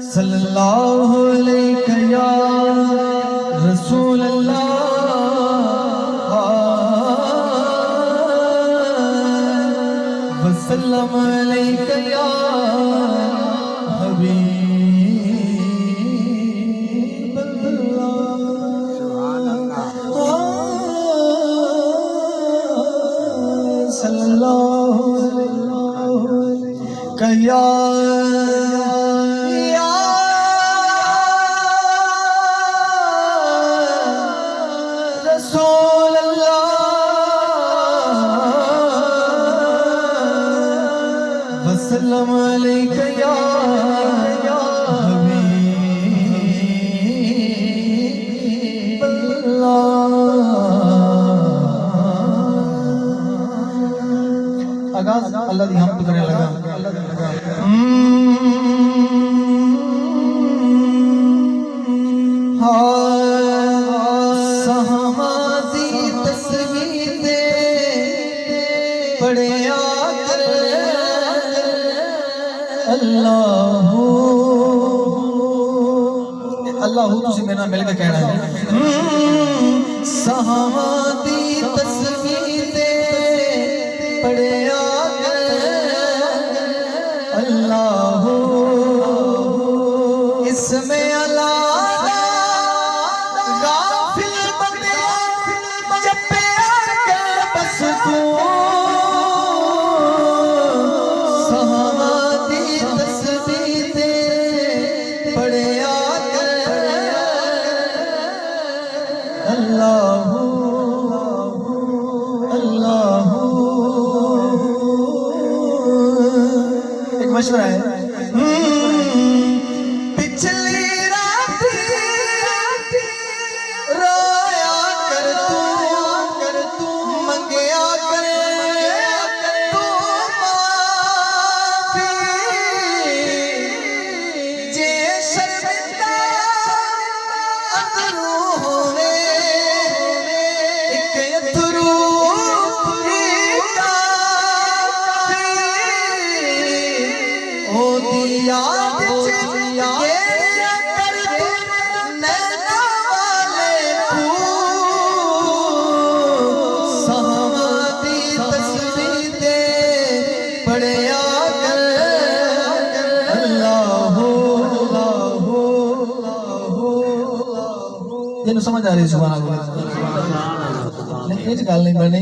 सल्लल्लाहु अलैहि या रसूल अल्लाह वसल्लम अलैहि या हबीब अल्लाह सल्लल्लाहु अलैहि या वसल्लम अलैका या हबीब अल्लाह। आगाज अल्लाह दी हमद करने लगा। सहाबा दी तस्वीर दे पढ़िया अल्लाह अल्लाह तुसी मेरे नाल मिल के कहना है। सहाबा दी तस्वीर दे पढ़िया अल्लाह इसमें अल्लाह गाफिल बंदे जपे के बस तू अल्लाह अल्लाह। एक मशवरा है, पिछली रात रोया कर तू मंगया करे तू माफी जे शर्मिंदा अंदरू होवे समझ आ रही सुभान अल्लाह। नहीं गल नहीं बननी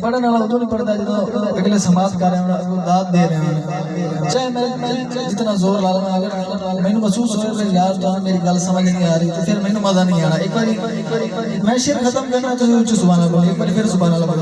पढ़ने वाला उदों नहीं पढ़ता जो अगले समाज कर रहे हैं दाद दे रहे हैं। चाहे मैं जितना जोर ला लूँ अगर मैंने महसूस हो यार तो मेरी गल समझ नहीं आ रही तो फिर मैंने मजा नहीं आना। एक बार मैं शेर खत्म करना तो उच्च सुभान अल्लाह, एक बार फिर सुभान अल्लाह।